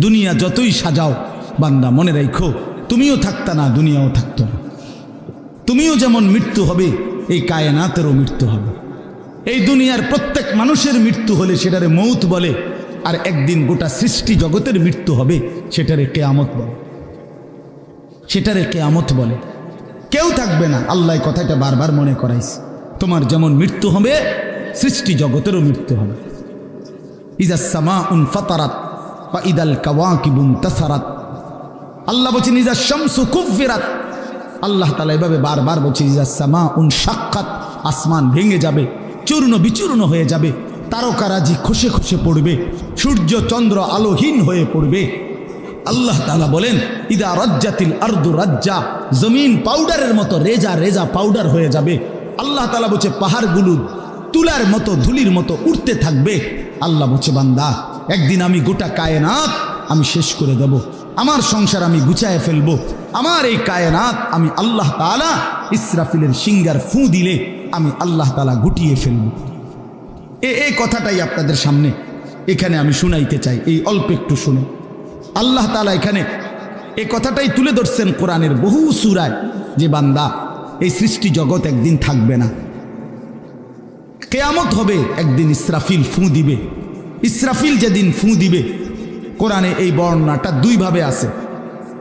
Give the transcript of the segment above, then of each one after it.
দুনিয়া যতই সাজাও বান্দা মনে রাখো তুমিও থাকতা না, দুনিয়াও থাকতো না। তুমিও যেমন মৃত্যু হবে, এই কায়নাতেরও মৃত্যু হবে। এই দুনিয়ার প্রত্যেক মানুষের মৃত্যু হলে সেটারে মৌত বলে, আর একদিন গোটা সৃষ্টি জগতের মৃত্যু হবে সেটারে কিয়ামত বলে, সেটারে কিয়ামত বলে। কেউ থাকবে না, আল্লাহ কথাটা বারবার মনে করাইছে। তোমার যেমন মৃত্যু হবে সৃষ্টি জগতেরও মৃত্যু হবে। ইজাস সামাউন ফাতারাত ওয়া ইদাল কাওয়াকিবু ইনতাসারাত। আল্লাহ বলেছেন ইজাস শামসু কুফিরাত। আল্লাহ তাআলা এভাবে বারবার বলছে ইজাস সামাউন শাক্কাত, আসমান ভেঙে যাবে, চূর্ণ বিচূর্ণ হয়ে যাবে, তারকারাজি খসে খসে পড়বে, সূর্য চন্দ্র আলোহীন হয়ে পড়বে। আল্লাহ তাআলা বলেন ইদা রাজ্জাতিল আরদু রাজ্জা, জমিন পাউডারের মতো রেজা রেজা পাউডার হয়ে যাবে। আল্লাহ তাআলা বলছে পাহাড়গুলো তুলার মতো ধুলির মতো উঠতে থাকবে। আল্লাহ বলছে বান্দা একদিন আমি গোটা কায়নাত আমি শেষ করে দেব, আমার সংসার আমি গুছায় ফেলবো, আমার এই কায়নাত আমি আল্লাহ তাআলা ইসরাফিলের সিঙ্গার ফু দিলে আমি আল্লাহ তাআলা গুটিয়ে ফেলবো। এই কথাটাই আপনাদের সামনে এখানে আমি শুনাইতে চাই, এই অল্প একটু শুনে। আল্লাহ তাআলা এখানে এই কথাটাই তুলে ধরছেন কোরআনের বহু সূরায়, যে বান্দা এই সৃষ্টি জগৎ একদিন থাকবে না, কিয়ামত হবে, একদিন ইসরাফিল ফু দিবে। ইসরাফিল যেদিন ফু দিবে, কোরআনে এই বর্ণনাটা দুইভাবে আছে।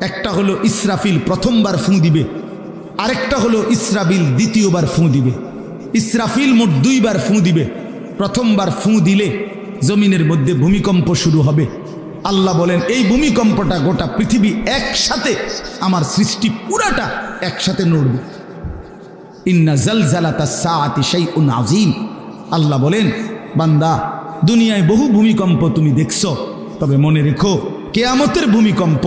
একটা হলো ইসরাফিল প্রথমবার ফু দিবে, আরেকটা হলো ইসরাফিল দ্বিতীয়বার ফু দিবে। ইসরাফিল মোট দুইবার ফু দিবে। প্রথমবার ফু দিলে জমিনের মধ্যে ভূমিকম্প শুরু হবে। আল্লাহ বলেন এই ভূমিকম্পটা গোটা পৃথিবী একসাথে, আমার সৃষ্টি পুরাটা একসাথে নড়বে। ইন্না জালজালাতাস সাআতি শাইউন আযীম। আল্লাহ বলেন বান্দা দুনিয়ায় বহু ভূমিকম্প তুমি দেখছো, তবে মনে রেখো কিয়ামতের ভূমিকম্প,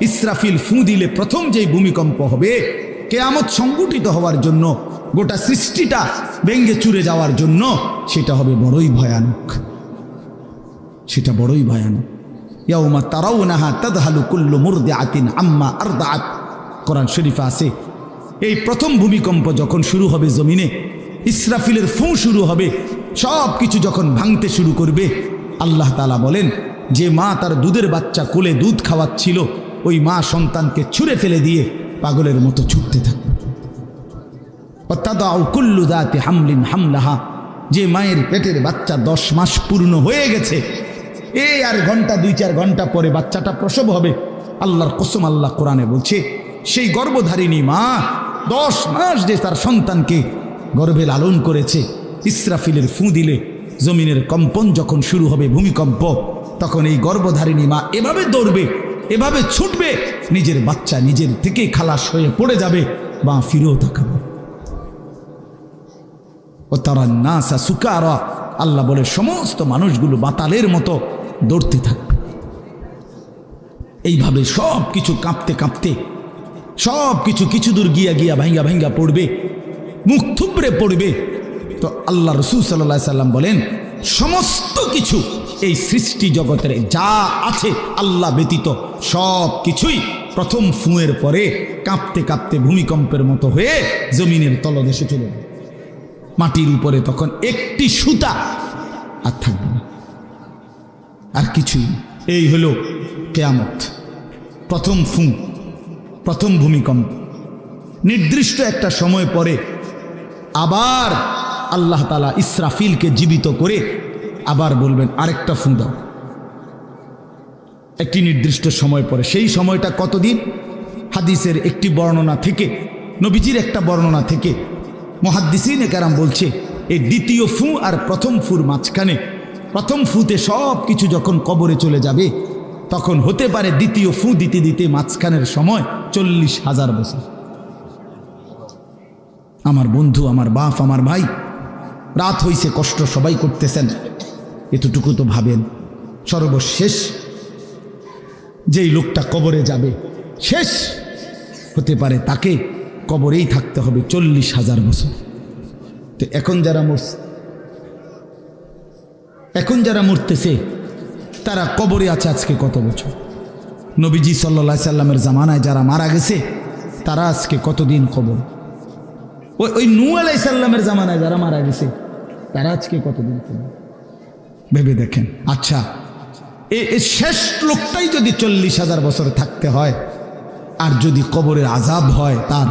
ইসরাফিল ফু দিলে প্রথম যেই ভূমিকম্প হবে, কিয়ামত সংগঠিত হওয়ার জন্য, গোটা সৃষ্টিটা ভেঙ্গে চুরে যাওয়ার জন্য, সেটা হবে বড়ই ভয়ানক, সেটা বড়ই ভয়ানক। ইয়াউমা তারাউনাহা তাযহালু কুল্লু মুরদিআতিন আম্মা আরদাআত। কোরআন শরীফে আছে এই প্রথম ভূমিকম্প যখন শুরু হবে জমিনে, ইসরাফিলের ফু শুরু হবে, সব কিছু যখন ভাঙতে শুরু করবে, আল্লাহ তাআলা বলেন যে মা তার দুধের বাচ্চা কোলে দুধ খাওয়াচ্ছিল, ওই মা সন্তানকে ছুঁড়ে ফেলে দিয়ে পাগলের মতো ছুটতে থাকবে। ওয়াতাদাউ কুল্লু যাতি হামলিন হামলাহা, যে মায়ের পেটের বাচ্চা 10 মাস পূর্ণ হয়ে গেছে, এই আর ঘন্টা 2-4 ঘন্টা পরে বাচ্চাটা প্রসব হবে। আল্লাহর কসম, আল্লাহ কোরআনে বলছে সেই গর্ভধারিণী মা 10 মাস যে তার সন্তানকে গর্ভে লালন করেছে, ইসরাফিলের ফু দিলে জমিনের কম্পন যখন শুরু হবে, ভূমিকম্প, তখন এই গর্ভধারিণী মা এভাবে দৌড়বে, এভাবে ছুটবে, নিজের বাচ্চা নিজের থেকে খালাস হয়ে পড়ে যাবে, বা ফিরেও তাকাবে। ও তারা নাসা সুকারা, আল্লাহ বলে সমস্ত মানুষগুলো বাতালের মতো দৌড়তে থাকবে। এইভাবে সব কিছু কাঁপতে কাঁপতে সব কিছু কিছু দূর গিয়া গিয়া ভাঙ্গা ভাঙ্গা পড়বে, মুখ থুবড়ে পড়বে। তো আল্লাহ রাসূল সাল্লাল্লাহু আলাইহি সাল্লাম বলেন সমস্ত কিছু এই সৃষ্টি জগতের যা আছে আল্লাহ ব্যতীত সব কিছুই প্রথম ফুঁয়ের পরে কাঁপতে কাঁপতে ভূমিকম্পের মতো হয়ে জমিনের তলদেশে চলে যাবে। মাটির উপরে তখন একটি সুতা আর থাকবে না, আর কিছুই না। এই হলো কিয়ামত, প্রথম ফু, প্রথম ভূমিকম্প। নির্দিষ্ট একটা সময় পরে আবার আল্লাহ তাআলা ইসরাফিলকে জীবিত করে আবার বলবেন আরেকটা ফু দাও, একটি নির্দিষ্ট সময় পরে। সেই সময়টা কতদিন? হাদিসের একটি বর্ণনা থেকে, নবীজির একটা বর্ণনা থেকে মুহাদ্দিসিনে কেরাম বলছে এই দ্বিতীয় ফু আর প্রথম ফুর মাঝখানে, প্রথম ফুতে সব কিছু যখন কবরে চলে যাবে, তখন হতে পারে দ্বিতীয় ফু দিতে দিতে মাঝখানের সময় 40,000 বছর। আমার বন্ধু, আমার বাপ, আমার ভাই, রাত হইছে, কষ্ট সবাই করতেছেন, এতটুকু তো ভাবেন সর্বশেষ যেই লোকটা কবরে যাবে, শেষ হতে পারে তাকে কবরেই থাকতে হবে 40,000 বছর। তো এখন যারা মরতেছে তারা কবরে আছে আজকে কত বছর? নবীজি সাল্লাল্লাহু আলাইহি সাল্লামের জামানায় যারা মারা গেছে তারা আজকে কতদিন কবর? ওই নূহ আলাইহিস সালামের জামানায় যারা মারা গেছে তারা আজকে কতদিন কবর? ভেবে দেখেন। আচ্ছা, এই শেষ লোকটাই যদি 40,000 বছর থাকতে হয়, আর যদি কবরের আযাব হয়, তার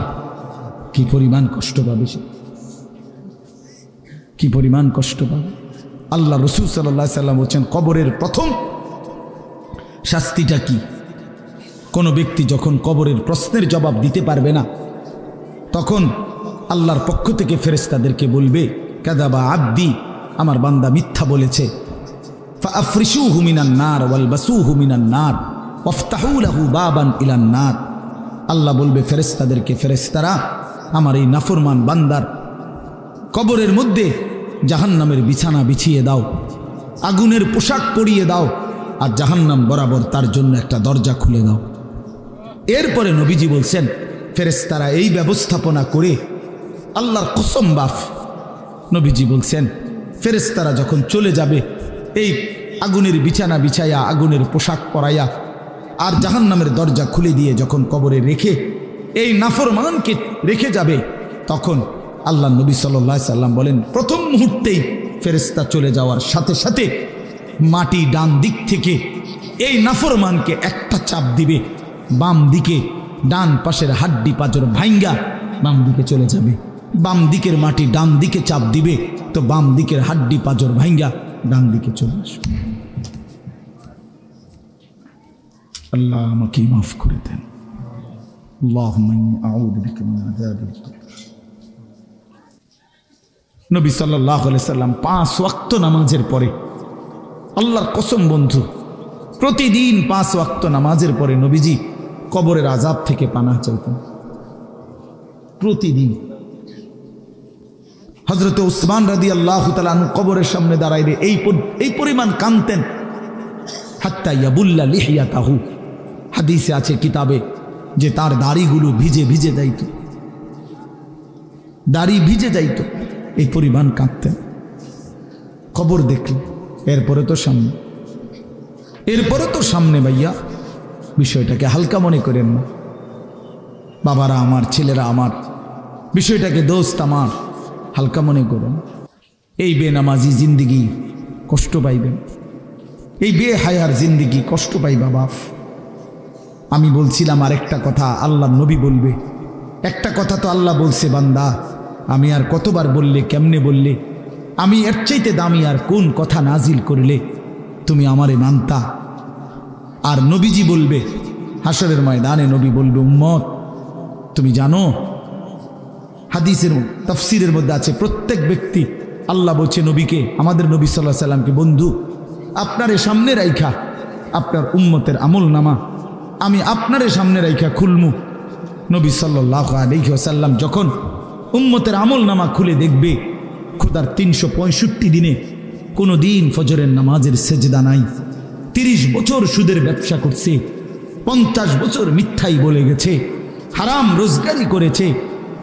কি পরিমাণ কষ্ট পাবে সে, কি পরিমাণ কষ্ট পাবে। আল্লাহ রাসূল সাল্লাল্লাহু আলাইহি সাল্লাম বলছেন, কবরের প্রথম শাস্তিটা কি? কোনো ব্যক্তি যখন কবরের প্রশ্নের জবাব দিতে পারবে না, তখন আল্লাহর পক্ষ থেকে ফেরেশতাদেরকে বলবে, কাযাবা আব্দি, আমার বান্দা মিথ্যা বলেছে। ফাআফরিশুহু মিনান নার ওয়ালবাসুহু মিনান নার ওয়াফতাহু লাহু বাবান ইলান নার। আল্লাহ বলবে ফেরেশতাদেরকে, ফেরেশতারা আমার এই নাফরমান বান্দার কবরের মধ্যে জাহান্নামের বিছানা বিছিয়ে দাও, আগুনের পোশাক পরিয়ে দাও, আর জাহান্নাম বরাবর তার জন্য একটা দরজা খুলে দাও। এরপরে নবীজি বলছেন, ফেরেশতারা এই ব্যবস্থাপনা করে, আল্লাহর কসম বাফ, নবীজি বলছেন ফেরেশতারা যখন চলে যাবে, এই আগুনের বিছানা বিছাইয়া, আগুনের পোশাক পরাইয়া, আর জাহান্নামের দরজা খুলে দিয়ে যখন কবরে রেখে এই নাফরমানকে রেখে যাবে, তখন আল্লাহ নবী সাল্লাল্লাহু আলাইহি সাল্লাম বলেন, প্রথম মুহূর্তেই ফেরেশতা চলে যাওয়ার সাথে সাথে মাটি ডান দিক থেকে এই নাফরমানকে একটা চাপ দিবে, বাম দিকে ডান পাশের হাড্ডি পাঁজর ভাঙ্গা বাম দিকে চলে যাবে। বাম দিকের মাটি ডান দিকে চাপ দিবে, তো বাম দিকের হাড্ডি পাঁজর ভাঙ্গা ডান দিকে চলে আসবে। আল্লাহ আমাকে মাফ করে দেন। আল্লাহুম্মা ইন্নী আউযু বিকা মিন আযাবিল কবর। নবী সাল্লাল্লাহু আলাইহি সাল্লাম 5 ওয়াক্ত নামাজের পরে, আল্লাহর কসম বন্ধু, প্রতিদিন 5 ওয়াক্ত নামাজের পরে নবীজি কবরের আযাব থেকে পানাহ চাইতেন, প্রতিদিন। হযরত উসমান রাদিয়াল্লাহু তাআলা আনহু কবরের সামনে দাঁড়াইলে এই পরিমাণ কাঁদতেন, হাত্তা ইয়াবুল্লা লিহিয়াতাহু। হাদিসে আছে কিতাবে যে তার দাড়িগুলো ভিজে ভিজে যাইত, দাড়ি ভিজে যাইত, এই পরিমাণ কাঁদতেন কবর দেখলে। এরপরে তো সামনে ভাইয়া, বিষয়টাকে হালকা মনে করেন না। বাবারা আমার, ছেলেরা আমার, বিষয়টাকে দোস্ত আমার, হালকা মনে করুন। এই বেনামাজি জিন্দিগি কষ্ট পাইবেন, এই বেহায়ার জিন্দিগি কষ্ট পাইবা বাপ। আমি বলছিলাম আরেকটা কথা আল্লাহ নবী বলবে, একটা কথা তো আল্লাহ বলছে, বান্দা আমি আর কতবার বললে, কেমনে বললে, আমি এর চাইতে দামি আর কোন কথা নাজিল করলে তুমি আমারে মানতা। আর নবীজি বলবে হাসরের ময়দানে, নবী বলবে, উম্মত তুমি জানো, হাদিসের তাফসীরের মধ্যে আছে, প্রত্যেক ব্যক্তি, আল্লাহ বলছে নবীকে, আমাদের নবী সাল্লাল্লাহু আলাইহি সাল্লামকে, বন্ধু আপনারে সামনে রাইখা আপনার উম্মতের আমল নামা আমি আপনারে সামনে রাইখা খুলমু। নবী সাল্লাল্লাহু আলাইহি ওয়াসাল্লাম যখন উম্মতের আমল নামা খুলে দেখবে, খোদার 365 দিনে কোনো দিন ফজরের নামাজের সেজদা নাই, 30 বছর সুদের ব্যবসা করছে, 50 বছর মিথ্যাই বলে গেছে, হারাম রোজগারি করেছে,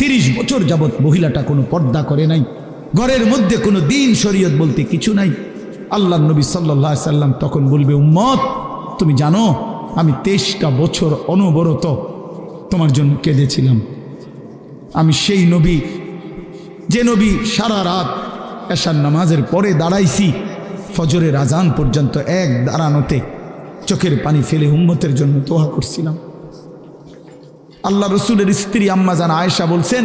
30 বছর যাবৎ মহিলাটা কোনো পর্দা করে নাই, ঘরের মধ্যে কোনো দিন শরীয়ত বলতে কিছু নাই। আল্লাহ নবী সাল্লাল্লাহু আলাইহি সাল্লাম তখন বলবে, উম্মত তুমি জানো আমি 23টা বছর অনবরত তোমার জন্য কেঁদেছিলাম। আমি সেই নবী, যে নবী সারা রাত এশার নামাজের পরে দাঁড়াইছি ফজরের আজান পর্যন্ত, এক দাঁড়ানোতে চোখের পানি ফেলে উম্মতের জন্য দোয়া করছিলাম। আল্লাহ রসুলের স্ত্রী আম্মা জান আয়েশা বলছেন,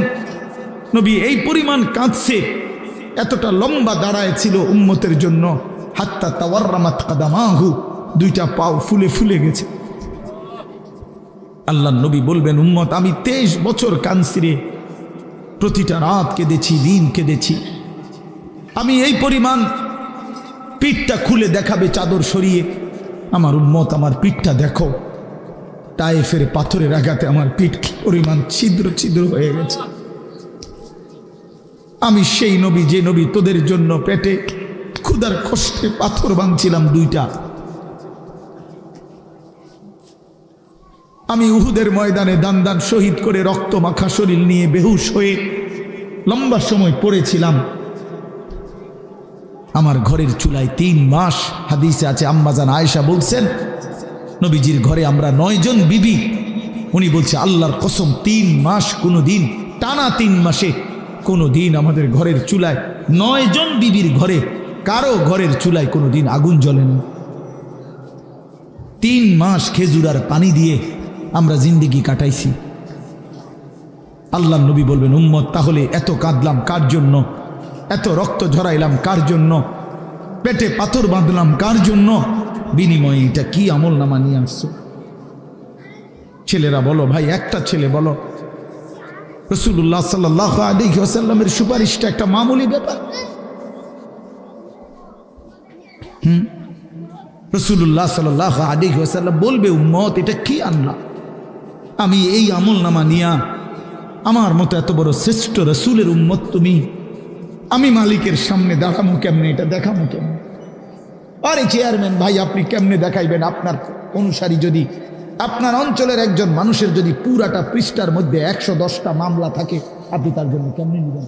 নবী এই পরিমাণ কাঁদছে, এতটা লম্বা দাঁড়ায় ছিল উম্মতের জন্য, হাত্তা তাওয়াররামাত কাদামাহু, 2টা পাও ফুলে ফুলে গেছে। আল্লাহ নবী বলবেন, উম্মত আমি 23 বছর কাঁদছি রে, প্রতিটা রাত কেঁদেছি, দিন কেঁদেছি। আমি এই পরিমাণ, পিঠটা খুলে দেখাবে চাদর সরিয়ে, আমার উম্মত আমার পিঠটা দেখো, তায়েফের পাথরের আঘাতে আমার পিঠ কি পরিমাণ ছিদ্র ছিদ্র হয়ে গেছে। আমি সেই নবী, যে নবী তোদের জন্য পেটে ক্ষুধার কষ্টে পাথর ভাঙছিলাম 2টা। আমি উহুদের ময়দানে দান দান শহীদ করে রক্ত মাখা শরীর নিয়ে বেহুশ হয়ে লম্বা সময় পড়েছিলাম। আমার ঘরের চুলায় 3 মাস, হাদিসে আছে আম্মা জান আয়েশা বলছেন, নবীজির ঘরে আমরা 9 জন বিবি, উনি বলছে আল্লাহর কসম 3 মাস, কোনো দিন টানা 3 মাসে কোনো দিন আমাদের ঘরের চুলায়, 9 জন বিবির ঘরে কারো ঘরের চুলায় কোনো দিন আগুন জ্বলে না। 3 মাস খেজুর আর পানি দিয়ে আমরা জিন্দেগি কাটাইছি। আল্লাহর নবী বলবেন, উম্মত তাহলে এত কাঁদলাম কার জন্য, এত রক্ত ঝরাইলাম কার জন্য, পেটে পাথর বাঁধলাম কার জন্য, বিনিময়ে এটা কি আমল নামা নিয়ে আসছো? ছেলেরা বলো, ভাই একটা ছেলে বলো, রাসূলুল্লাহ সাল্লাল্লাহু আলাইহি ওয়াসাল্লামের সুপারিশটা একটা মামুলি ব্যাপার। রাসূলুল্লাহ সাল্লাল্লাহু আলাইহি ওয়াসাল্লাম বলবে, উম্মত এটা কি আনলা? আমি এই আমল নামা নিয়া আমার মতো এত বড় শ্রেষ্ঠ রাসূলের উম্মত তুমি, আমি মালিকের সামনে দেখামু কেমনে? এটা দেখামু কেমনে? আরে চেয়ারম্যান ভাই, আপনি কেমনে দেখাইবেন? আপনার অনুসারী যদি, আপনার অঞ্চলের একজন মানুষের যদি পুরাটা পৃষ্ঠার মধ্যে 110টা মামলা থাকে, আপনি তার জন্য কেমনে নেবেন?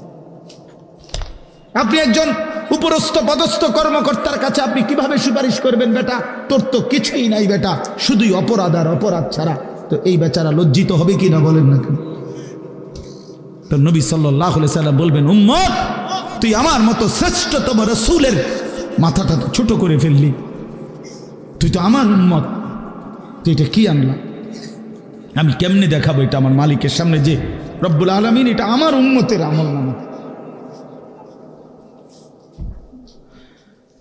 আপনি একজন উপরস্থ পদস্থ কর্মকর্তার কাছে আপনি কিভাবে সুপারিশ করবেন? বেটা তোর তো কিছুই নাই বেটা, শুধুই অপরাধ আর অপরাধ ছাড়া। তো এই বেচারা লজ্জিত হবে কি না বলেন না কেন? তো নবী সাল্লাল্লাহু আলাইহি সাল্লাম বলবেন, উম্মত তুই আমার মতো শ্রেষ্ঠতম রাসূলের মাথাটা তো ছোট করে ফেললি, তুই তো আমার উম্মত, তুই এটা কি আনলা? আমি কেমনে দেখাবো এটা আমার মালিকের সামনে যে রব্বুল আলামিন এটা আমার উম্মতের আমল নামা?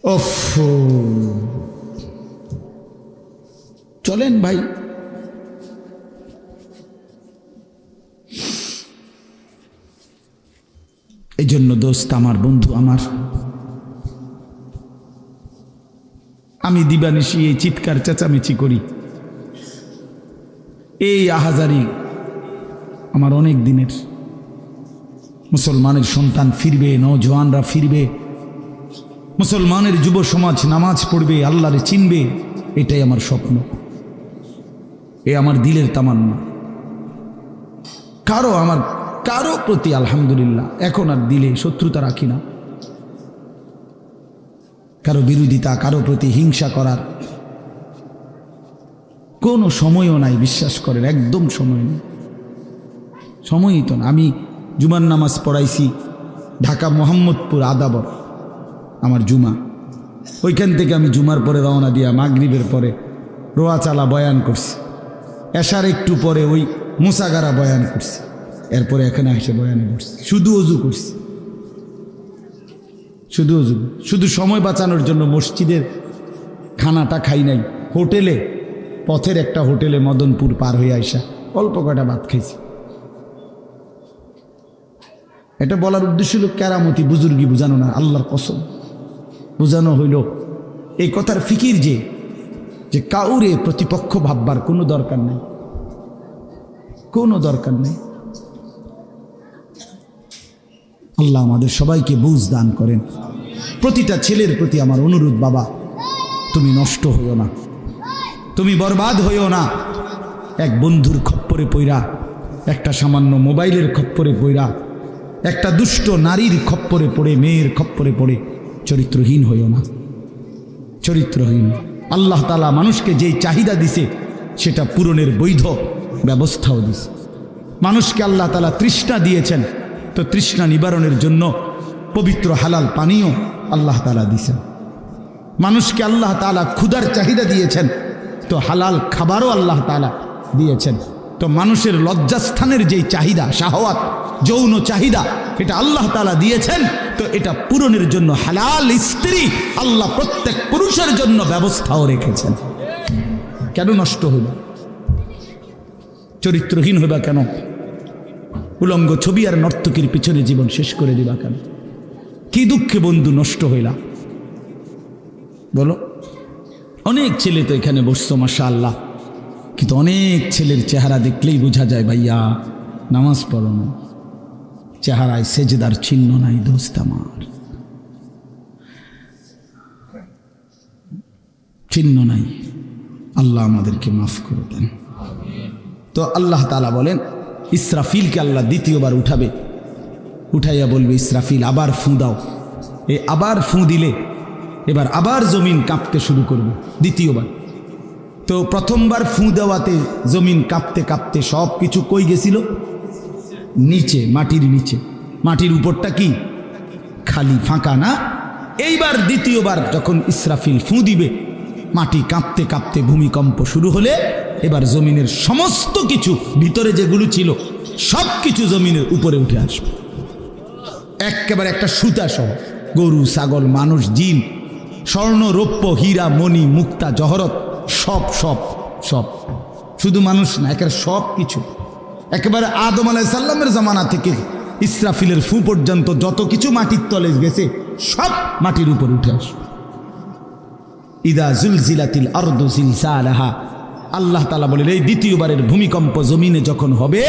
ওফ, চলেন ভাই, এই জন্য দোস্ত আমার, বন্ধু আমার, আমি দিবানিশি এই চিৎকার চেঁচামেচি করি, এই আহাজারি আমার অনেক দিনের। মুসলমানের সন্তান ফিরবে, নওজওয়ানরা ফিরবে, মুসলমানের যুব সমাজ নামাজ পড়বে, আল্লাহরে চিনবে, এটাই আমার স্বপ্ন, এ আমার দিলের তামান্না। কারো প্রতি আলহামদুলিল্লাহ এখন আর দিলে শত্রুতা রাখি না, কারো বিরোধিতা, কারো প্রতি হিংসা করার কোনো সময়ও নাই, বিশ্বাস করেন, একদম সময় নেই, সময়ই তো না। আমি জুমার নামাজ পড়াইছি ঢাকা মোহাম্মদপুর আদাবর, আমার জুমা, ওইখান থেকে আমি জুমার পরে রওনা দিয়া মাগরিবের পরে রোয়াচালা বয়ান করছি, এশার একটু পরে ওই মুসাগারা বয়ান করছি, এরপরে এখানে এসে বয়ানে করছি, শুধু অজু করছি, শুধু অজু, শুধু সময় বাঁচানোর জন্য মসজিদের খানাটা খাই নাই, হোটেলে, পথের একটা হোটেলে মদনপুর পার হয়ে আইসা অল্প কয়টা ভাত খাইছি। এটা বলার উদ্দেশ্য হলো কেরামতি বুজুর্গি বুঝানো না, আল্লাহর কসম বুঝানো হইল এই কথার ফিকির যে কাউরে প্রতিপক্ষ ভাববার কোনো দরকার নেই, কোনো দরকার নেই। আল্লাহ আমাদের সবাইকে বুঝ দান করেন। প্রতিটা ছেলের প্রতি আমার অনুরোধ, বাবা তুমি নষ্ট হইও না, তুমি বরবাদ হইও না। এক বন্ধুর খপ্পরে পইরা, একটা সামান্য মোবাইলের খপ্পরে পইরা, একটা দুষ্ট নারীর খপ্পরে পড়ে, মেয়ের খপ্পরে পড়ে চরিত্রহীন হইও না, চরিত্রহীন। আল্লাহ তাআলা মানুষকে যেই চাহিদা দিছে সেটা পূরণের বৈধ ব্যবস্থাও দিছে। মানুষকে আল্লাহ তাআলা তৃষ্ণা দিয়েছেন, তো তৃষ্ণা নিবারণের জন্য পবিত্র হালাল পানীয় আল্লাহ তাআলা দিয়েছেন। মানুষকে আল্লাহ তাআলা ক্ষুধার চাহিদা দিয়েছেন, তো হালাল খাবারও আল্লাহ তাআলা দিয়েছেন। তো মানুষের লজ্জাস্থানের যেই চাহিদা, শাহওয়াত, যৌন চাহিদা, এটা আল্লাহ তাআলা দিয়েছেন, তো এটা পূরণের জন্য হালাল স্ত্রী আল্লাহ প্রত্যেক পুরুষের জন্য ব্যবস্থাও রেখেছেন। কেন নষ্ট হইবা? চরিত্রহীন হইবা কেন? উলঙ্গ ছবি আর নর্তকীর পিছনে জীবন শেষ করে দিবা কেন? কি দুঃখে বন্ধু নষ্ট হইলা বলো? অনেক ছেলে তো এখানে বসছো মাশাআল্লাহ, কিন্তু অনেক ছেলের চেহারা দেখলেই বোঝা যায় ভাইয়া নামাজ পড়ো না, চেহারায় সেজদার চিহ্ন নাই। দোস্ত আমার, চিহ্ন নাই। আল্লাহ আমাদেরকে মাফ করে দেন। তো আল্লাহ তাআলা বলেন, ইসরাফিলকে আল্লাহ দ্বিতীয়বার উঠাবে, উঠাইয়া বলবে, ইসরাফিল আবার ফুঁ দাও। এই আবার ফুঁ দিলে এবার আবার জমিন কাঁপতে শুরু করবে দ্বিতীয়বার। তো প্রথমবার ফুঁ দেওয়াতে জমিন কাঁপতে কাঁপতে সব কিছু কই গেছিল? নিচে, মাটির নিচে। মাটির উপরটা কি? খালি, ফাঁকা না? এইবার দ্বিতীয়বার যখন ইসরাফিল ফুঁ দিবে, মাটি কাঁপতে কাঁপতে ভূমিকম্প শুরু হলে এবার জমিনের সমস্ত কিছু ভিতরে যেগুলো ছিল সব কিছু জমিনের উপরে উঠে আসবে, একেবারে একটা সুতা সহ। গরু, ছাগল, মানুষ, জিন, স্বর্ণ, রৌপ্য, হীরা, মণি, মুক্তা, জহরত, সব সব সব, শুধু মানুষ না, একেবারে সব কিছু, একেবারে আদম আলাইহিস সালামের জামানা থেকে ইসরাফিলের ফু পর্যন্ত যত কিছু মাটির তলে গেছে সব মাটির উপর উঠে আসবে। ইদা জুলজিলাতিল আরদু জিলজালাহা, আল্লাহ তাআলা বলেন এই দ্বিতীয়বারের ভূমিকম্প জমিনে যখন হবে,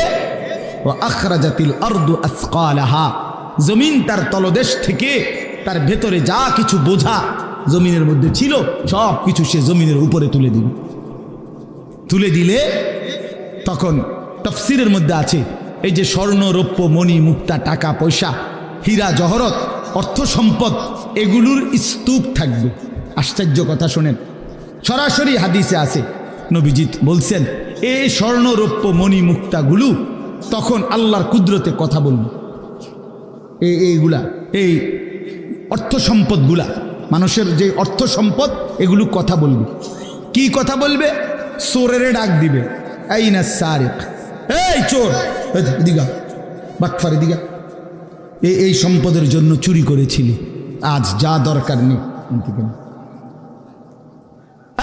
ওয়া আখরাজাতিল আরদু আসকালাহা, জমিন তার তলদেশ থেকে তার ভেতরে যা কিছু বোঝা জমিনের মধ্যে ছিল সব কিছু সে জমিনের উপরে তুলে দিবে। তুলে দিলে তখন তাফসীরের মধ্যে আছে এই যে স্বর্ণ, রৌপ্য, মণি, মুক্তা, টাকা পয়সা, হীরা, জহরত, অর্থ সম্পদ, এগুলোর স্তূপ থাকবে। আশ্চর্য কথা শোনেন, সরাসরি হাদিসে আছে, নবীজি বলছেন এই স্বর্ণ, রৌপ্য, মণি, মুক্তাগুলো তখন আল্লাহর কুদরতে কথা বলবে। এইগুলা এই অর্থ সম্পদগুলা, মানুষের যে অর্থ সম্পদ, এগুলো কথা বলবে। কি কথা বলবে? চোরের ডাক দিবে, আইনা সারিক, এই চোর, দিঘা বাটফারে দিঘা, এই সম্পদের জন্য চুরি করেছিলি, আজ যা দরকার নেই।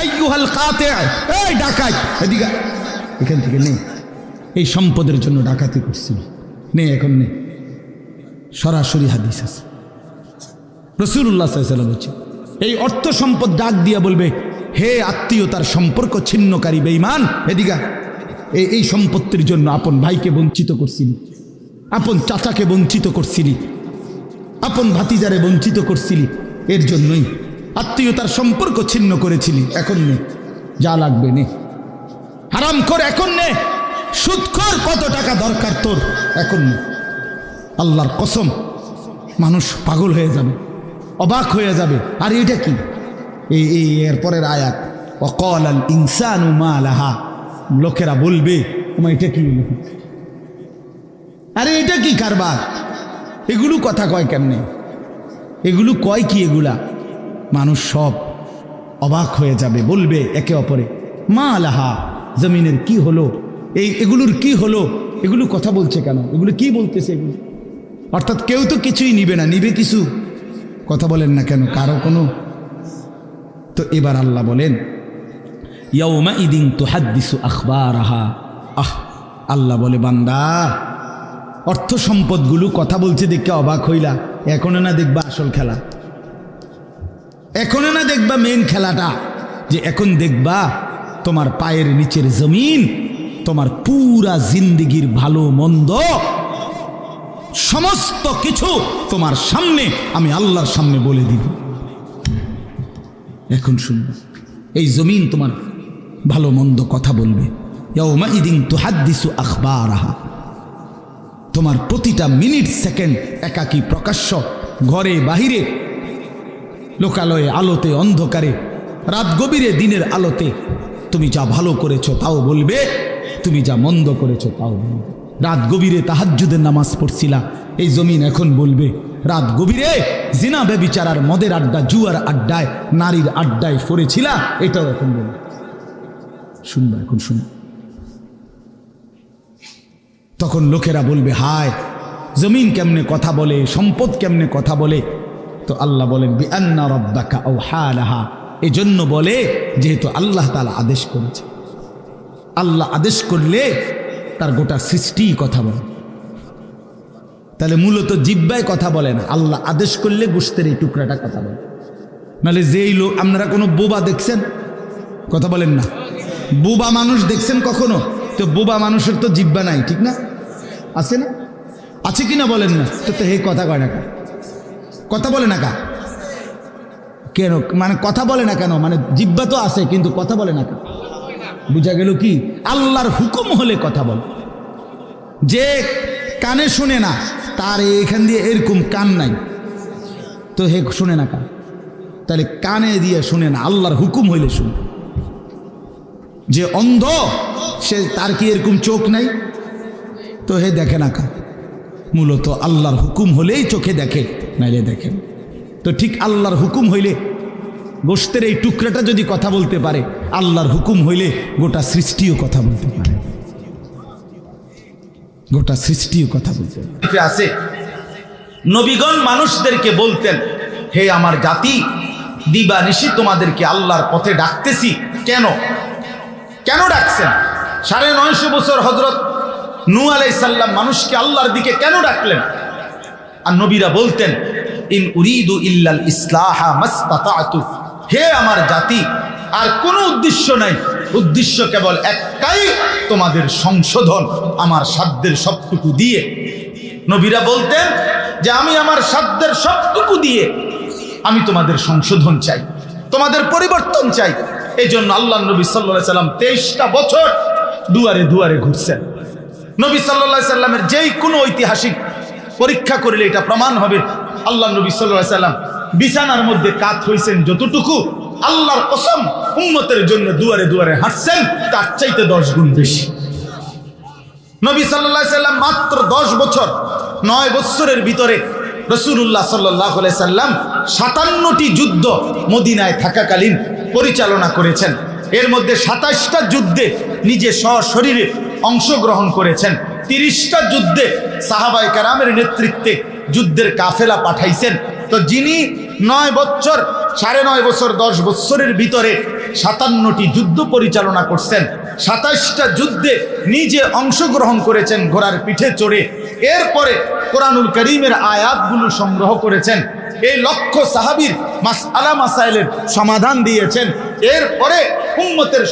আইয়ুহাল কাতে, এই ডাকাত, দিঘা এখান থেকে নেই, এই সম্পদের জন্য ডাকাতি করছিলি, নেই এখন নেই। সরাসরি হাদিস আছে, রাসূলুল্লাহ সাল্লাল্লাহু আলাইহি ওয়াসাল্লাম বলছে এই অর্থ সম্পদ ডাক দিয়া বলবে, হে আত্মীয়তার সম্পর্ক ছিন্নকারী বেঈমান, এদিকে এই সম্পত্তির জন্য আপন ভাইকে বঞ্চিত করছিলি, আপন চাচাকে বঞ্চিত করছিলি, আপন ভাতিজারে বঞ্চিত করছিলি, এর জন্যই আত্মীয়তার সম্পর্ক ছিন্ন করেছিলি, এখন নে যা লাগবে নে, হারাম কর এখন নে, সুদখোর কত টাকা দরকার তোর এখন নে। আল্লাহর কসম, মানুষ পাগল হয়ে যাবে, অবাক হয়ে যাবে। আর এটা কি? এই এরপরের আয়াত, ওয়াকালাল ইনসানু মা লাহা, লোকেরা বলবে তোমার এটা কি? আরে এটা কি কারবার? এগুলো কথা কয় কেমনে? এগুলো কয় কি? এগুলা মানুষ সব অবাক হয়ে যাবে, বলবে একে অপরে মা লাহা, জমিনের কি হলো, এগুলোর কি হলো, এগুলো কথা বলছে কেন, এগুলো কি বলতেছে এগুলো? অর্থাৎ কেউ তো কিছুই নিবে না, নিবে কিছু, কথা বলেন না কেন কারো কোনো। তো এবার আল্লাহ বলেন ইয়াউমা ইদিন তুহাদ্দিসু আখবারাহা, আল্লাহ বলে বান্দা অর্থ সম্পদগুলো কথা বলছে দেখে অবাক হইলা, এখনো না দেখবা আসল খেলা, এখনো না দেখবা মেন খেলাটা, যে এখন দেখবা তোমার পায়ের নিচের জমিন, তোমার পুরা জিন্দেগির ভালো মন্দ সমস্ত কিছু তোমার সামনে আমি আল্লাহর সামনে বলে দিব। এখন শুনবে, এই জমিন তোমার ভালো মন্দ কথা বলবে। ইয়াউমা ইদিন তুহাদ্দিসু আখবারাহা, তোমার প্রতিটা মিনিট সেকেন্ড একাকী প্রকাশ্য, ঘরে বাহিরে, লোকালয়ে, আলোতে, অন্ধকারে, রাত গভীরে, দিনের আলোতে, তুমি যা ভালো করেছো তাও বলবে, তুমি যা মন্দ করেছো তাও বলবে। রাত গভীরে তাহাজ্জুদের নামাজ পড়ছিলা, এই জমিন এখন বলবে রাত গভীরে জিনা ব্যভিচার, মদের আড্ডা, জুয়ার আড্ডায়, নারীর আড্ডায় পড়েছিলা, এটাও এখন বলবে। শুনবা, এখন শুন। তখন লোকেরা বলবে হায় জমিন কেমনে কথা বলে, সম্পদ কেমনে কথা বলে। তো আল্লাহ বলেন বিআন্না রাব্বাকা আওহা লাহা, এজন্য বলে যেহেতু আল্লাহ তাআলা আদেশ করেছে। আল্লাহ আদেশ করলে তার গোটা সৃষ্টি কথা বলে, তাহলে মূলত জিহ্বায় কথা বলে না, আল্লাহ আদেশ করলে গোশতের এই টুকরাটা কথা বলে। নাহলে যেই লোক, আপনারা কোনো বোবা দেখছেন? কথা বলেন না। বোবা মানুষ দেখছেন কখনো? তো বোবা মানুষের তো জিহ্বা নাই, ঠিক না? আছে না? আছে কিনা বলেন না? তো হে কথা কয় না, কথা বলে না কা কেন? মানে কথা বলে না কেন? মানে জিহ্বা তো আছে কিন্তু কথা বলে না কেন? বুঝা গেল কি? আল্লাহর হুকুম হলে কথা বলে। যে কানে শুনে না, তার এখান দিয়ে এরকম কান নাই, তো হে শুনে না কান, তাহলে কানে দিয়ে শুনে না, আল্লাহর হুকুম হইলে শুনে। যে অন্ধ, সে তার কি এরকম চোখ নাই, তো হে দেখে না কান। মূলত আল্লাহর হুকুম হলেই চোখে দেখে, নাইলে দেখেন। তো ঠিক আল্লাহর হুকুম হইলে গোশতের এই টুকরাটা যদি কথা বলতে পারে, আল্লাহর হুকুম হইলে গোটা সৃষ্টিও কথা বলতে পারে, গোটা সৃষ্টিও কথা বলতে আছে। নবীগণ মানুষদেরকে বলতেন, হে আমার জাতি, দিবানিশি তোমাদেরকে আল্লাহর পথে ডাকতেছি। কেন কেন ডাকছেন? 950 বছর হযরত নূহ আলাইহিস সালাম মানুষকে আল্লাহর দিকে কেন ডাকলেন? আর নবীরা বলতেন, ইন উরিদু ইল্লাল ইসলাহা মাসতাতাতু, হে আমার জাতি, আর কোনো উদ্দেশ্য নাই, উদ্দেশ্য কেবল একটাই, তোমাদের সংশোধন আমার সাধ্যের সবটুকু দিয়ে। নবীরা বলতেন যে আমি আমার সাধ্যের সবটুকু দিয়ে আমি তোমাদের সংশোধন চাই, তোমাদের পরিবর্তন চাই। এই জন্য আল্লাহ নবী সাল্লাল্লাহু আলাইহি সাল্লাম 23টা বছর দুয়ারে দুয়ারে ঘুরছেন। নবী সাল্লাল্লাহু আলাইহি সাল্লামের যেই কোনো ঐতিহাসিক পরীক্ষা করলে এটা প্রমাণ হবে, আল্লাহ নবী সাল্লাল্লাহু আলাইহি সাল্লাম বিছানার মধ্যে কাত হইছেন যতটুকু, আল্লাহর কসম উম্মতের জন্য দুয়ারে দুয়ারে হাঁটছেন তার চাইতে 10 গুণ বেশি। নবী সাল্লাল্লাহু আলাইহি সাল্লাম মাত্র 10 বছর, 9 বছরের ভিতরে রাসূলুল্লাহ সাল্লাল্লাহু আলাইহি সাল্লাম 57টি যুদ্ধ মদিনায় থাকাকালীন পরিচালনা করেছেন। এর মধ্যে 27টা যুদ্ধে নিজে সশরীরে অংশগ্রহণ করেছেন। 30টা যুদ্ধে সাহাবায়ে কেরামের নেতৃত্বে যুদ্ধের কাফেলা পাঠাইছেন। তো যিনি 9 বছর, 9.5 বছর, 10 বছরের ভিতরে 57টি যুদ্ধ পরিচালনা করছেন, 27টা যুদ্ধে নিজে অংশগ্রহণ করেছেন ঘোড়ার পিঠে চড়ে। এরপরে কোরআনুল কারীমের আয়াতগুলো সংগ্রহ করেছেন, এই লক্ষ সাহাবীর মাসআলা মাসাইলের সমাধান দিয়েছেন। এরপরে উম্মতের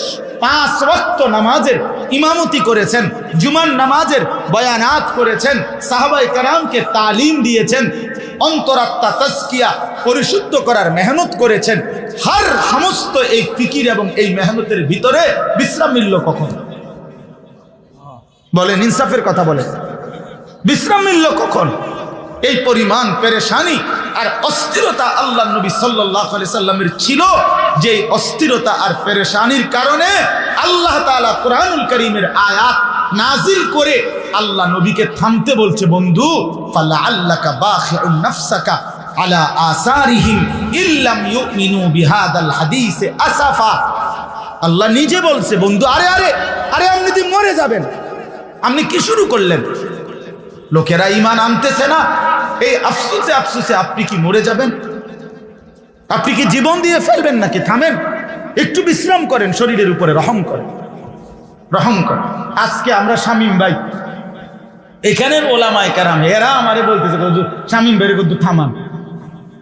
5 ওয়াক্ত নামাজের ইমামতি করেছেন, জুমার নামাজের বয়ানাত করেছেন, সাহাবায়ে কেরামকে তালিম দিয়েছেন, অন্তরাত্মা তাজকিয়া পরিশুদ্ধ করার মেহনত করেছেন। হর সমস্ত এই ফিকির এবং এই মেহনতের ভিতরে বিশ্রাম মিলল কখন? বলেন, ইনসাফের কথা বলেন, বিশ্রাম মিলল কখন? এই পরিমাণ পেরেশানি আর অস্থিরতা আল্লাহ নবী সাল্লাল্লাহু আলাইহি সাল্লামের ছিল, যে অস্থিরতা আর পেরেশানির কারণে আল্লাহ তাআলা কোরআনুল কারীমের আয়াত নাজিল করে আল্লাহ নবীকে থামতে বলছে, বন্ধু, ফালাআল্লাকা বাখিউন নাফসাকা আলা আসারিহিম ইল্লাম ইউমিনু বিহাদাল হাদিস আসাফা। আল্লাহ নিজে বলছে, বন্ধু, আরে আরে আরে আপনি তো মরে যাবেন, আপনি কি শুরু করলেন? লোকেরা ঈমান আনতেছে না, এই আফসোসে আফসোসে আপনি কি মরে যাবেন? আপনি কি জীবন দিয়ে ফেলবেন নাকি? থামেন, একটু বিশ্রাম করেন, শরীরের উপরে রহম করেন, রহম করেন। আজকে আমরা শামীম ভাই, এখানের ওলামায়ে কেরাম, এরা আমারে বলতেছে, শামীম ভাইরে কিন্তু থামান,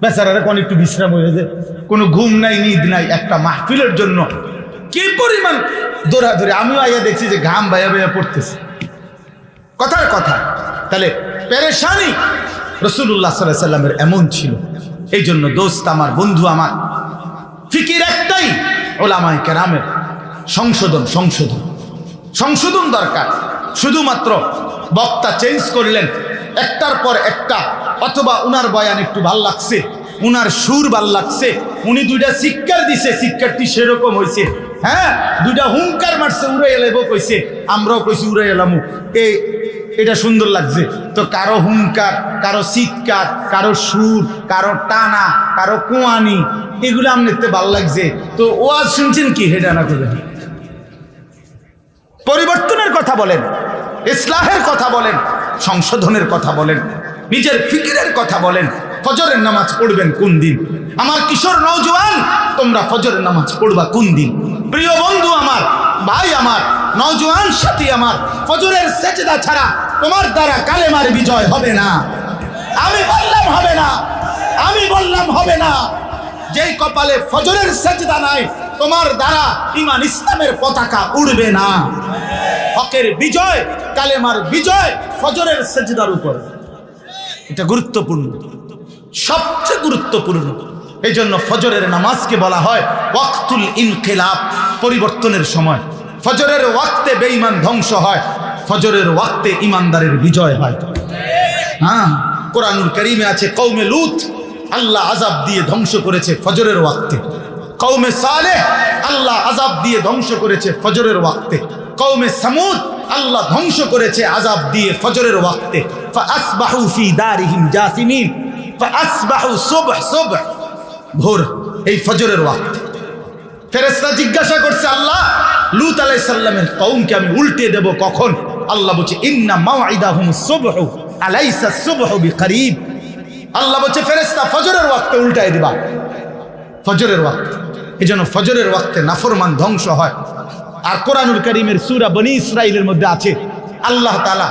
বেচারারা কোন একটু বিশ্রাম হয়েছে, কোনো ঘুম নাই, নিদ নাই, একটা মাহফিলের জন্য কি পরিমাণ দৌড়াদৌড়ি। আমিও আইয়া দেখছি যে ঘাম ভাইয়া ভাইয়া পড়তেছে, কথার কথা। তাহলে পেরেশানি রাসূলুল্লাহ সাল্লাল্লাহু আলাইহি সাল্লামের এমন ছিল। এই জন্য দোস্ত আমার, বন্ধু আমার, ফিকির একটাই, ওলামায়ে কেরামের সংশোধন, সংশোধন, সংশোধন দরকার। শুধুমাত্র বক্তা চেঞ্জ করলেন একটার পর একটা, অথবা উনার বয়ান একটু ভাল লাগছে, উনার সুর ভাল লাগছে, উনি 2টা শিক্ষার দিছে, শিক্ষার্থী সেরকম হয়েছে, হ্যাঁ, 2টা হুঙ্কার মারছে, উড়ে এলাইব কইছে, আমরাও কইছি উড়ে এলামু, এটা সুন্দর লাগছে। তো কারো হুঙ্কার, কারো চিৎকার, কারো সুর, কারো টানা, কারো কুয়ানি, এগুলো আমনেতে ভাল লাগছে। তো ওয়াজ শুনছেন কি? হেডা না করে পরিবর্তনের কথা বলেন, ইসলাহের কথা বলেন, সংশোধনের কথা বলেন, নিজের ফিকিরের কথা বলেন। ফজরের নামাজ পড়বেন কোন দিন? আমার কিশোর নওজোয়ান, তোমরা ফজরের নামাজ পড়বা কোন দিন? প্রিয় বন্ধু আমার, ভাই আমার, নওজোয়ান সাথী আমার, ফজরের সেজদা ছাড়া তোমার দ্বারা কালেমার বিজয় হবে না। আমি বললাম হবে না, আমি বললাম হবে না। যেই কপালে ফজরের সেজদা নাই, তোমার দ্বারা ঈমান ইসলামের পতাকা উড়বে না। হকের বিজয়, কালেমার বিজয় ফজরের সেজদার উপর। এটা গুরুত্বপূর্ণ, সবচেয়ে গুরুত্বপূর্ণ। এই জন্য ফজরের নামাজকে বলা হয় ওয়াক্তুল ইনকিলাব, পরিবর্তনের সময়। ফজরের ওয়াক্তে বেঈমান ধ্বংস হয়, ফজরের ওয়াক্তে ঈমানদারের বিজয় হয়। হ্যাঁ, কোরআনুল কারীমে আছে, কওমে লূত আল্লাহ আযাব দিয়ে ধ্বংস করেছে ফজরের ওয়াক্তে, কওমে সালেহ আল্লাহ আযাব দিয়ে ধ্বংস করেছে ফজরের ওয়াক্তে, কওমে সামুদ আল্লাহ ধ্বংস করেছে আযাব দিয়ে ফজরের ওয়াক্তে। ফাআসবাহু ফি দারিহিম জাসিমিন, ফাআসবাহু সুবহ সুবহ, ভোর এই ফজরের ওয়াক্ত। ফেরেশতা জিজ্ঞাসা করছে, আল্লাহ লূত আলাইহিস সালামের কওমকে আমি উল্টে দেব কখন? আল্লাহ বলছে, ইন্না মাওইদাহুমুস সুবহু আলাইসা সুবহু বিকরিব। আল্লাহ বলছে ফেরেশতা ফজরের ওয়াক্তে উল্টায় দিবা, ফজরের ওয়াক্ত। এজন্য ফজরের ওয়াক্তে নাফরমান ধ্বংস হয়। আর কোরআনুল কারীমের সূরা বনী ইসরাঈলের মধ্যে আছে, আল্লাহ তাআলা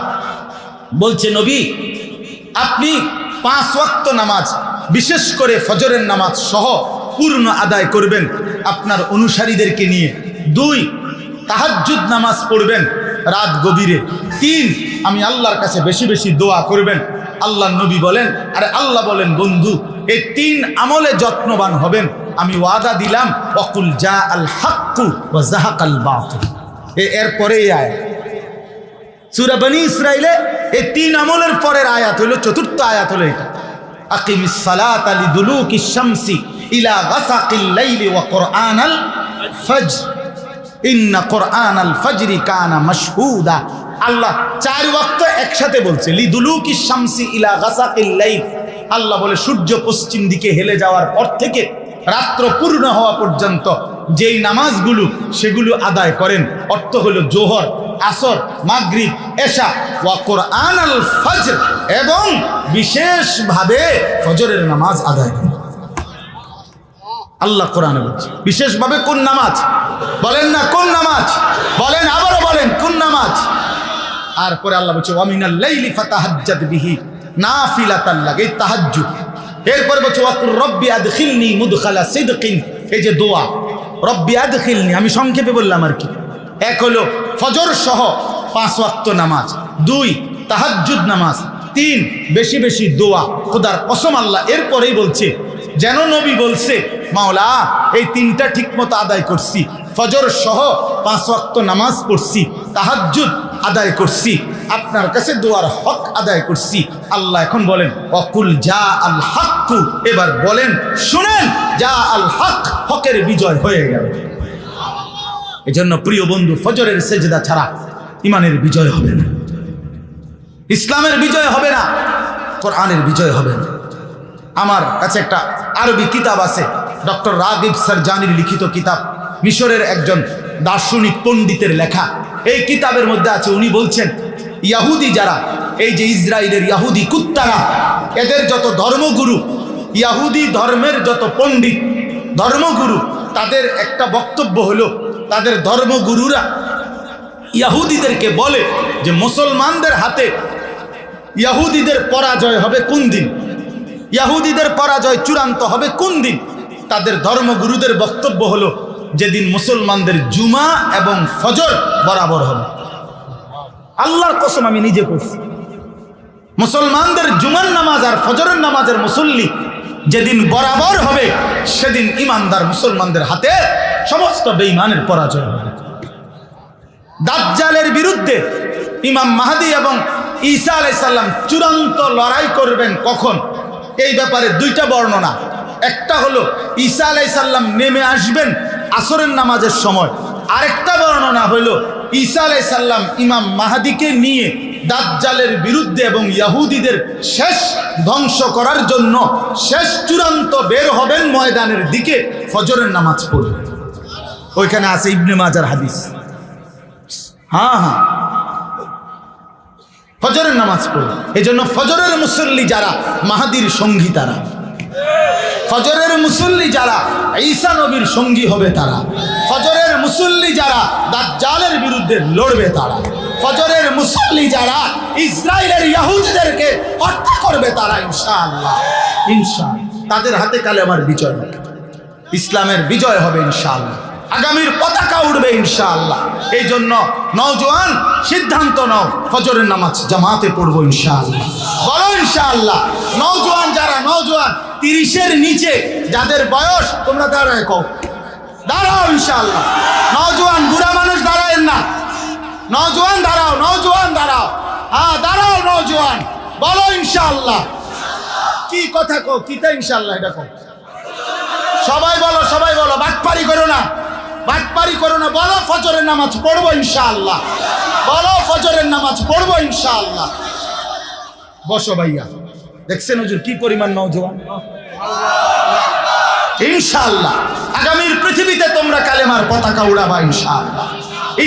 বলছে, নবী আপনি 5 ওয়াক্ত নামাজ, বিশেষ করে ফজরের নামাজ সহ পূর্ণ আদায় করবেন আপনার অনুসারীদেরকে নিয়ে। 2 তাহাজ্জুদ নামাজ পড়বেন রাত গভীরে। 3 আমি আল্লাহর কাছে বেশি বেশি দোয়া করবেন। আল্লাহর নবী বলেন, আরে আল্লাহ বলেন, বন্ধু এই 3 আমলে যত্নবান হবেন, আমি ওয়াদা দিলাম, ওয়াকুল জা আল হাক্কু ওয়া যাহাকাল বাতিল। এরপরে এই আয়াত সূরা বনী ইসরাঈলে এই 3 আমলের পরের আয়াত হলো, চতুর্থ আয়াত হলো এটা, আকিমিস সালাতা লিদুলুকিশ শামসি ইলা গাসাকিল লাইলি ওয়া কুরআনাল ফজর ইন্না কুরআনাল ফজরি কানা মাশহুদা। আল্লাহ 4 ওয়াক্ত একসাথে বলছে, লিদুলুকিশ শামসি ইলা গাসাকিল লাইল। আল্লাহ বলে সূর্য পশ্চিম দিকে হেলে যাওয়ার পর থেকে রাত্র পূর্ণ হওয়া পর্যন্ত যেই নামাজগুলো সেগুলো আদায় করেন, অর্থ হলো জোহর, আসর, মাগরিব, এশা, ওয়া কুরআনাল ফজর, এবং বিশেষভাবে ফজরের নামাজ আদায় করেন। আল্লাহ কোরআনে বলছে বিশেষভাবে কোন নামাজ? বলেন না কোন নামাজ? বলেন, আবারও বলেন কোন নামাজ? আর পরে আল্লাহ বলছে ওয়া মিনাল লাইলি ফাতাহাজ্জাদ বিহি নাফিলাতান লাক, এই তাহাজ্জুদ। এরপরে বলছে ওয়াকুর রব্বি আদখিলনি মুদখালা সিদকিন, এই যে দোয়া রব্বি আদখিলনি, আমি সংক্ষেপে বললাম আর কি। এক হলো ফজর সহ 5 ওয়াক্ত নামাজ, 2 তাহাজ্জুদ নামাজ, 3 বেশি বেশি দোয়া। খোদার কসম আল্লাহ এরপরেই বলছে, যেন নবী বলছে, মাওলা এই 3টা ঠিকমতো আদায় করছি, ফজর সহ 5 ওয়াক্ত নামাজ পড়ছি, তাহাজ্জুদ আদায় করছি, আপনার কাছে দোয়ার হক আদায় করছি। আল্লাহ এখন বলেন ওয়াকুল জা আল হাক্কু, এবার বলেন শুনেন, যা আল হক, হকের বিজয় হয়ে গেল। এজন্য প্রিয় বন্ধু, ফজরের সেজদা ছাড়া ইমানের বিজয় হবে না, ইসলামের বিজয় হবে না, কোরআনের বিজয় হবে না। আমার কাছে একটা আরবি কিতাব আছে, ডক্টর রাগিব সারজানির লিখিত কিতাব, মিশরের একজন দার্শনিক পণ্ডিতের লেখা। এই কিতাবের মধ্যে আছে, উনি বলছেন ইয়াহুদি যারা, এই যে ইসরায়েলের ইয়াহুদি কুত্তারা, এদের যত ধর্মগুরু, ইয়াহুদি ধর্মের যত পণ্ডিত ধর্মগুরু, তাদের একটা বক্তব্য হলো, তাদের ধর্মগুরুরা ইয়াহুদিদেরকে বলে যে মুসলমানদের হাতে ইয়াহুদিদের পরাজয় হবে কোন দিন, ইয়াহুদিদের পরাজয় চূড়ান্ত হবে কোন দিন? তাদের ধর্মগুরুদের বক্তব্য হলো, যেদিন মুসলমানদের জুমা এবং ফজর বরাবর হবে। আল্লাহর কসম আমি নিজে করছি, মুসলমানদের জুমার নামাজ আর ফজরের নামাজের মুসল্লি যেদিন বরাবর হবে, সেদিন ইমানদার মুসলমানদের হাতে সমস্ত বেঈমানের পরাজয় হবে। দাজ্জালের বিরুদ্ধে ইমাম মাহদী এবং ঈসা আলাইহিস সালাম চূড়ান্ত লড়াই করবেন কখন? এই ব্যাপারে 2টা বর্ণনা। একটা হলো ঈসা আলাইহিস সালাম নেমে আসবেন আসরের নামাজের সময়, আরেকটা বর্ণনা হলো ঈসা আলাইহিস সালাম ইমাম মাহদীকে নিয়ে দাজ্জালের বিরুদ্ধে এবং ইহুদিদের শেষ ধ্বংস করার জন্য শেষ চূড়ান্ত বের হবেন ময়দানের দিকে, ফজরের নামাজ পড়বেন। ওইখানে আছে ইবনে মাজার হাদিস। হ্যাঁ, ফজরের নামাজ পড়বে। এই জন্য ফজরের মুসল্লি যারা মাহাদির সঙ্গী, তারা ফজরের মুসল্লি যারা ঈসা নবীর সঙ্গী হবে, তারা ফজরের মুসল্লি যারা দাজ্জালের বিরুদ্ধে লড়বে, তারা ফজরের মুসল্লি যারা ইসরায়েলের ইহুদিদেরকে হত্যা করবে, তারা ইনশাআল্লাহ তাদের হাতে কালেমার বিজয় হবে, ইসলামের বিজয় হবে ইনশাআল্লাহ, আগামীর পতাকা উঠবে ইনশাআল্লাহ। এই জন্য নওজোয়ান সিদ্ধান্ত নাও, ফজরের নামাজ জামাতে পড়বো ইনশাআল্লাহ। বলো ইনশাআল্লাহ। নওজোয়ান যারা, নওজোয়ান 30-এর নিচে যাদের বয়স, তোমরা দাঁড়ায় কও, দাঁড়াও ইনশাআল্লাহ। নওজোয়ান বুড়া মানুষ দাঁড়ায় না, নওজোয়ান দাঁড়াও, নওজোয়ান দাঁড়াও, হ্যাঁ দাঁড়াও নওজোয়ান, বলো ইনশাআল্লাহ। কি কথা কও, কিতা ইনশাআল্লাহ এটা কও, সবাই বলো, সবাই বলো, বাটপারি করো না, বাটপারি করো না, বলো ফজরের নামাজ পড়বো ইনশাআল্লাহ, বলো ফজরের নামাজ পড়বো ইনশাআল্লাহ। বসো ভাইয়া, দেখছেন হুজুর কি পরিমাণ নওজোয়ান, ইনশাআল্লাহ আগামীর পৃথিবীতে তোমরা কালেমার পতাকা উড়াবা ইনশাআল্লাহ,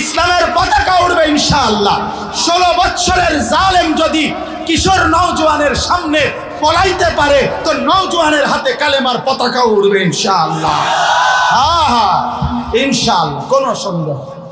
ইসলামের পতাকা উড়বে ইনশাআল্লাহ। 16 বছরের জালেম যদি কিশোর নওজোয়ানের সামনে পলাইতে পারে তো নওজোয়ানের হাতে কালেমার পতাকা উড়বে ইনশাআল্লাহ। হ্যাঁ, ইনশাআল্লাহ, কোনো সন্দেহ নেই।